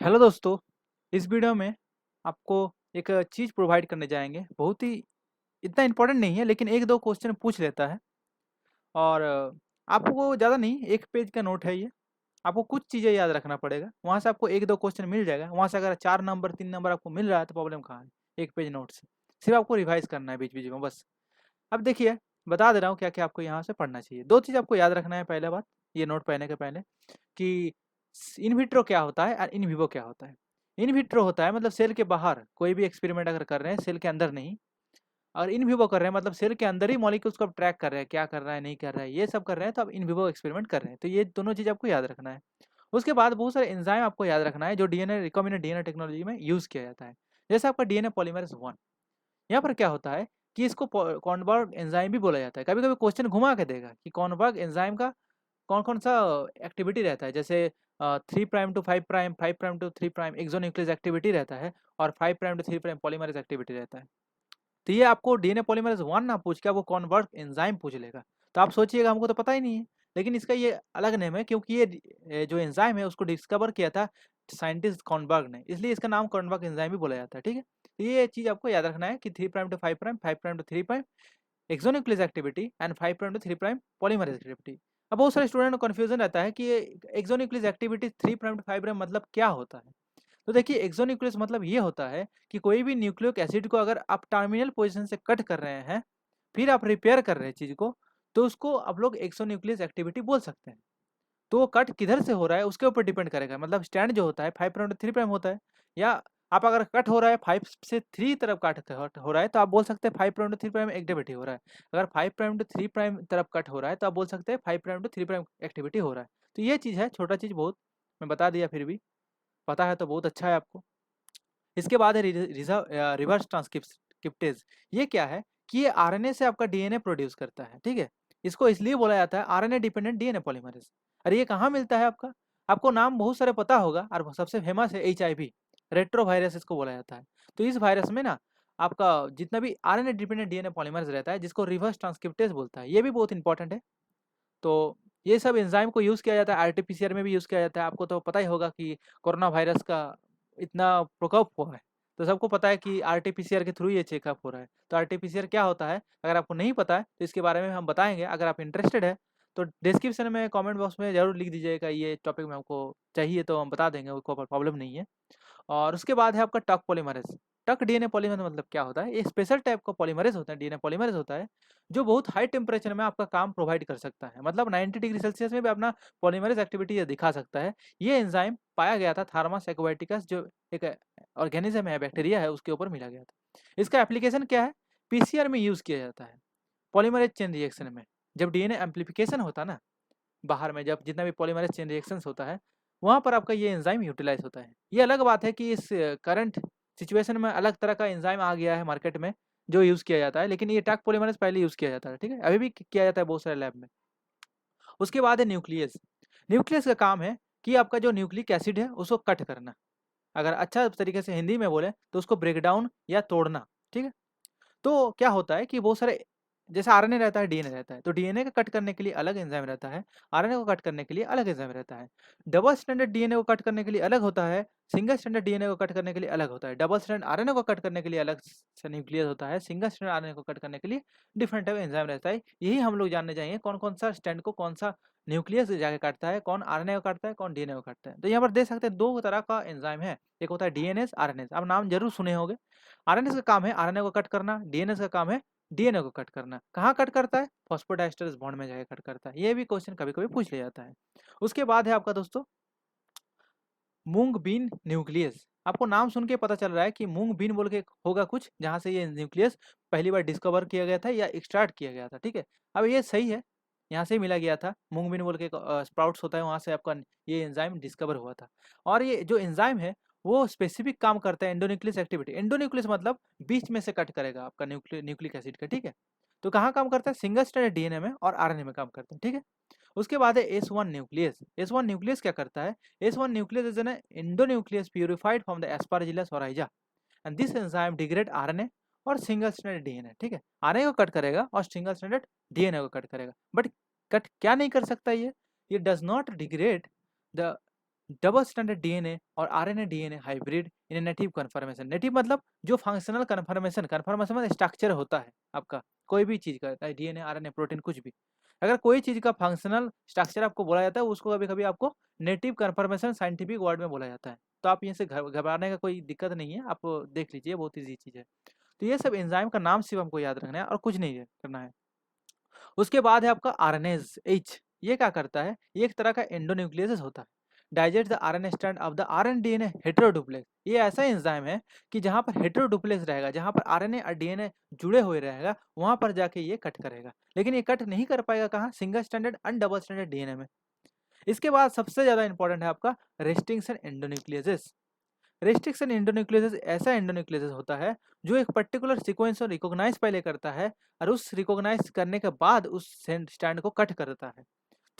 Hello दोस्तों। इस video में आपको एक चीज़ प्रोवाइड करने जाएंगे। बहुत ही इतना इम्पोर्टेंट नहीं है, लेकिन एक दो क्वेश्चन पूछ लेता है। और आपको ज़्यादा नहीं, एक पेज का नोट है ये। आपको कुछ चीज़ें याद रखना पड़ेगा, वहाँ से आपको एक दो क्वेश्चन मिल जाएगा। वहाँ से अगर 4 नंबर 3 नंबर आपको मिल रहा है तो प्रॉब्लम कहाँ है। एक पेज नोट से सिर्फ आपको रिवाइज करना है बीच बीच में बस। अब देखिए, बता दे रहा हूँ क्या क्या आपको यहाँ से पढ़ना चाहिए। दो चीज़ आपको याद रखना है। पहले बात, ये नोट पढ़ने के पहले, कि इन विट्रो क्या होता है और इन विवो क्या होता है। इन विट्रो होता है मतलब सेल के बाहर कोई भी एक्सपेरिमेंट अगर कर रहे हैं, सेल के अंदर नहीं। और इन विवो कर रहे हैं मतलब सेल के अंदर ही मॉलिक्यूल्स को ट्रैक कर रहे हैं, क्या कर रहा है नहीं कर रहा है, ये सब कर रहे हैं, तो अब इन विवो एक्सपेरिमेंट कर रहे हैं। तो ये दोनों चीज़ आपको याद रखना है। उसके बाद बहुत सारे एंजाइम आपको याद रखना है जो डीएनए रिकॉम्बिनेंट डीएनए टेक्नोलॉजी में यूज़ किया जाता है। जैसे आपका डीएनए पॉलीमरेज 1, यहाँ पर क्या होता है कि इसको कॉनवर्ग एंजाइम भी बोला जाता है। कभी कभी क्वेश्चन घुमा के देगा कि कॉनवर्ग एंजाइम का कौन कौन सा एक्टिविटी रहता है। जैसे 3' to 5', 5'to 3' एक्सोन्यूक्लियस एक्टिविटी रहता है, और 5'to 3' पॉलीमरेज एक्टिविटी रहता है। तो ये आपको डीएनए पॉलीमरेज 1 ना पूछ के आपको कॉन्वर्ट एंजाइम पूछ लेगा। तो आप सोचिएगा हमको तो पता ही नहीं है, लेकिन इसका ये अलग नेम है क्योंकि ये जो एंजाइम है उसको डिस्कवर किया था साइंटिस्ट कॉनबर्ग ने, इसलिए इसका नाम कॉनबर्ग एंजाइम भी बोला जाता है। ठीक है, तो ये चीज़ आपको याद रखना है कि 3' to 5', 5'to 3' exonuclease activity and 5'to 3' polymerase activity. अब बहुत सारे स्टूडेंट को कन्फ्यूजन रहता है कि ये एक्सोन्यूक्लियस एक्टिविटी 3'to 5' मतलब क्या होता है। तो देखिए, एक्सोन्यूक्लियस मतलब ये होता है कि कोई भी न्यूक्लियोक एसिड को अगर आप टर्मिनल पोजीशन से कट कर रहे हैं, फिर आप रिपेयर कर रहे हैं चीज़ को, तो उसको आप लोग एक्सोन्यूक्लियस एक्टिविटी बोल सकते हैं। तो वो कट किधर से हो रहा है उसके ऊपर डिपेंड करेगा। मतलब स्टैंड जो होता है 5'to 3' होता है, या आप अगर कट हो रहा है 5 से 3 तरफ कट हो रहा है तो आप बोल सकते हैं 5'to 3' एक्टिविटी हो रहा है। अगर 5'to 3' तरफ कट हो रहा है तो आप बोल सकते हैं 5'to 3' एक्टिविटी हो रहा है। तो ये चीज़ है, छोटा चीज़ बहुत मैं बता दिया, फिर भी पता है तो बहुत अच्छा है आपको। इसके बाद है रिवर्स ट्रांसक्रिप्टेज। ये क्या है कि ये आरएनए से आपका डीएनए प्रोड्यूस करता है। ठीक है, इसको इसलिए बोला जाता है आरएनए डिपेंडेंट डीएनए पॉलीमरेज। अरे ये कहाँ मिलता है आपका, आपको नाम बहुत सारे पता होगा, और सबसे फेमस है एचआईवी, रेट्रोवायरस इसको बोला जाता है। तो इस वायरस में ना आपका जितना भी आरएनए डिपेंडेंट डीएनए पॉलीमरेज रहता है, जिसको रिवर्स ट्रांसक्रिप्टेज बोलता है, ये भी बहुत इंपॉर्टेंट है। तो ये सब एंजाइम को यूज़ किया जाता है, आरटीपीसीआर में भी यूज़ किया जाता है। आपको तो पता ही होगा कि कोरोना वायरस का इतना प्रकोप हुआ है, तो सबको पता है कि आरटीपीसीआर के थ्रू ये चेकअप हो रहा है। तो आरटीपीसीआर क्या होता है, अगर आपको नहीं पता है तो इसके बारे में हम बताएंगे। अगर आप इंटरेस्टेड है तो डिस्क्रिप्शन में कमेंट बॉक्स में ज़रूर लिख दीजिएगा, ये टॉपिक में हमको चाहिए तो हम बता देंगे, कोई प्रॉब्लम नहीं है। और उसके बाद है आपका टक पॉलीमरेज। टक डीएनए पॉलीमरेज मतलब क्या होता है, ये स्पेशल टाइप का पॉलीमरेज होता है, डीएनए पॉलीमरेज होता है, जो बहुत हाई टेम्परेचर में आपका काम प्रोवाइड कर सकता है। मतलब 90 डिग्री सेल्सियस में भी अपना पॉलीमरेज एक्टिविटी ये दिखा सकता है। ये एंजाइम पाया गया था थार्मस एक्वाटिकस, जो एक ऑर्गेनिज्म है, बैक्टीरिया है, उसके ऊपर मिला गया था। इसका एप्लीकेशन क्या है, पीसीआर में यूज़ किया जाता है, पॉलीमरेज चेन रिएक्शन में। जब डीएनए एम्प्लीफिकेशन होता है ना, बाहर में जब जितना भी पॉलीमरेज चेन रिएक्शंस होता है, वहाँ पर आपका ये एंजाइम यूटिलाइज होता है। ये अलग बात है कि इस करंट सिचुएशन में अलग तरह का एंजाइम आ गया है मार्केट में जो यूज़ किया जाता है, लेकिन ये टैक पॉलीमरेज पहले यूज़ किया जाता है। ठीक है, अभी भी किया जाता है बहुत सारे लैब में। उसके बाद है न्यूक्लियस। न्यूक्लियस का काम है कि आपका जो न्यूक्लिक एसिड है उसको कट करना। अगर अच्छा तरीके से हिंदी में बोले तो उसको ब्रेक डाउन या तोड़ना। ठीक है, तो क्या होता है कि बहुत सारे, जैसे आरएनए रहता है, डीएनए रहता है, तो डीएनए का कट करने के लिए अलग एंजाइम रहता है, आरएनए को कट करने के लिए अलग एंजाइम रहता है। डबल स्टैंडर्ड डीएनए को कट करने के लिए अलग होता है, सिंगल स्टैंडर्ड डीएनए को कट करने के लिए अलग होता है। डबल स्टैंडर्ड आरएनए को कट करने के लिए अलग से न्यूक्लियस होता है, सिंगल स्टैंडर्ड आरएनए को कट करने के लिए डिफरेंट टाइप एंजाइम रहता है। यही हम लोग जानने चाहिए कौन कौन सा स्टैंड को कौन सा न्यूक्लियस जाके काटता है, कौन आरएनए को काटता है, कौन डीएनए को काटता है। तो यहाँ पर देख सकते हैं दो तरह का एंजाइम है, एक होता है डीएनएस, आरएनएस। आप नाम जरूर सुने होंगे। आरएनएस का काम है आरएनए को कट करना, डीएनएस का काम है डीएनए को कट करना। कहाँ कट करता है, फॉस्फोडाइस्टर्स बॉन्ड में जाकर कट करता है। ये भी क्वेश्चन कभी कभी पूछ लिया जाता है। उसके बाद है आपका दोस्तों मूंग बीन न्यूक्लियस। आपको नाम सुन के पता चल रहा है कि मूंग बीन बोल के होगा कुछ, जहाँ से ये न्यूक्लियस पहली बार डिस्कवर किया गया था या एक्सट्रैक्ट किया गया था। ठीक है, अब ये सही है, यहाँ से ही मिला गया था। मूंग बीन बोल के स्प्राउट्स होता है, वहाँ से आपका ये एंजाइम डिस्कवर हुआ था। और ये जो एंजाइम है वो स्पेसिफिक काम करता है एंडोन्यूक्लियस एक्टिविटी। एंडोन्यूक्लियस मतलब बीच में से कट करेगा आपका न्यूक्लिक एसिड का। ठीक है, तो कहाँ काम करता है, सिंगल स्ट्रैंडेड डीएनए में और आरएनए में काम करता है। ठीक है, उसके बाद है S1 न्यूक्लियस। S1 न्यूक्लियस क्या करता है, S1 nucleus is an endonucleus purified from the Aspergillus oryza and this enzyme degrade RNA और सिंगल स्ट्रैंडेड डीएनए। ठीक है, आरएनए को कट करेगा और सिंगल स्ट्रैंडेड डीएनए को कट करेगा। बट कट क्या नहीं कर सकता ये does not degrade the double standard DNA और RNA DNA hybrid in native conformation. Native मतलब जो फंक्शनल कन्फर्मेशन, कन्फर्मेशन मतलब स्ट्रक्चर होता है आपका कोई भी चीज़ का, चाहे डीएनए, आरएनए, प्रोटीन कुछ भी। अगर कोई चीज़ का फंक्शनल स्ट्रक्चर आपको बोला जाता है, उसको कभी-कभी आपको नेटिव कन्फर्मेशन साइंटिफिक वर्ड में बोला जाता है। तो आप यहाँ से घबराने का कोई दिक्कत नहीं है, आप देख लीजिए, बहुत ईज़ी चीज़ है। तो ये सब एंजाइम का नाम सिर्फ हमको याद रखना है और कुछ नहीं है करना है। उसके बाद है आपका आरएनएज एच। ये क्या करता है? ये एक तरह का एंडोन्यूक्लियस होता है। Digest the RNA strand of the RNA DNA heteroduplex. ये ऐसा एंजाइम है कि जहाँ पर हेटेरोडुप्लेक्स रहेगा, जहाँ पर आरएनए और डीएनए जुड़े हुए रहेगा, वहाँ पर जाके ये कट करेगा। लेकिन ये कट नहीं कर पाएगा कहाँ? Single standard and double standard DNA में। इसके बाद सबसे ज़्यादा इंपॉर्टेंट है आपका रेस्ट्रिक्शन एंडोन्यूक्लियस। रेस्ट्रिक्शन एंडोन्यूक्लियस ऐसा एंडोन्यूक्लियस होता है जो एक पर्टिकुलर सीक्वेंस को रिकॉग्नाइज पहले करता है और उस रिकॉग्नाइज करने के बाद उस स्टैंड को कट करता है।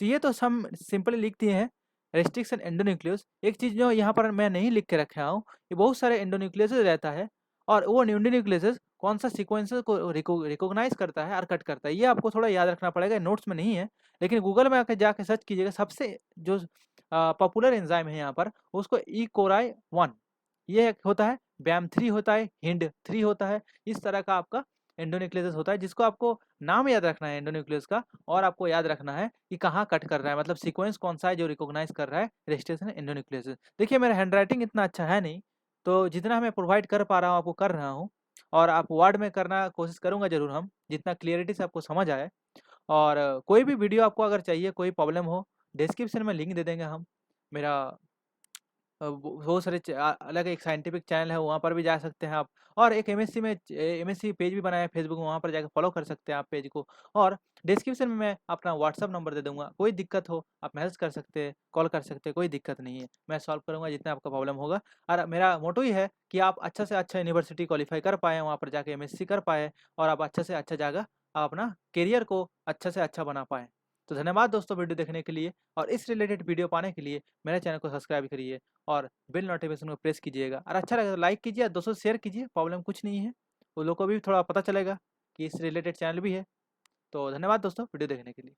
तो ये तो हम सिंपली लिख दिए हैं रेस्ट्रिक्शन एंडोन्यूक्लियस। एक चीज़ जो यहाँ पर मैं नहीं लिख के रखा हूँ, ये बहुत सारे एंडोन्यूक्लियस रहता है और वो एंडोन्यूक्लियस कौन सा सीक्वेंस को रिकॉग्नाइज करता है और कट करता है, ये आपको थोड़ा याद रखना पड़ेगा। नोट्स में नहीं है, लेकिन गूगल में आकर जाके सर्च कीजिएगा। सबसे जो पॉपुलर एंजाइम है यहाँ पर, उसको ई कोराई 1 ये एक होता है, बैम 3 होता है, हिंड 3 होता है। इस तरह का आपका एंडोन्यूक्लियस होता है, जिसको आपको नाम याद रखना है एंडोन्यूक्लियस का, और आपको याद रखना है कि कहाँ कट कर रहा है, मतलब सीक्वेंस कौन सा है जो रिकॉग्नाइज कर रहा है रेस्ट्रिक्शन एंडोन्यूक्लियस। देखिए मेरा हैंडराइटिंग इतना अच्छा है नहीं, तो जितना मैं प्रोवाइड कर पा रहा हूँ आपको कर रहा हूँ, और आप वर्ड में करना कोशिश करूँगा ज़रूर हम, जितना क्लियरिटी से आपको समझ आए। और कोई भी वीडियो आपको अगर चाहिए, कोई प्रॉब्लम हो, डिस्क्रिप्शन में लिंक दे देंगे हम। मेरा बहुत सारे अलग एक साइंटिफिक चैनल है, वहाँ पर भी जा सकते हैं आप। और एक एमएससी में एमएससी पेज भी बनाया है फेसबुक में, वहाँ पर जाकर फॉलो कर सकते हैं आप पेज को। और डिस्क्रिप्शन में मैं अपना व्हाट्सअप नंबर दे दूँगा, कोई दिक्कत हो आप मैसेज कर सकते हैं, कॉल कर सकते हैं, कोई दिक्कत नहीं है। मैं सॉल्व करूँगा जितना आपका प्रॉब्लम होगा। और मेरा मोटो ही है कि आप अच्छा से अच्छा यूनिवर्सिटी क्वालीफाई कर पाएँ, वहाँ पर जाके एमएससी कर पाएँ, और आप अच्छा से अच्छा जगह आप अपना करियर को अच्छा से अच्छा बना पाएँ। तो धन्यवाद दोस्तों वीडियो देखने के लिए, और इस रिलेटेड वीडियो पाने के लिए मेरे चैनल को सब्सक्राइब करिए और बेल नोटिफिकेशन को प्रेस कीजिएगा। और अच्छा लगे तो लाइक कीजिए, दोस्तों शेयर कीजिए, प्रॉब्लम कुछ नहीं है। उन लोगों को भी थोड़ा पता चलेगा कि इस रिलेटेड चैनल भी है। तो धन्यवाद दोस्तों वीडियो देखने के लिए।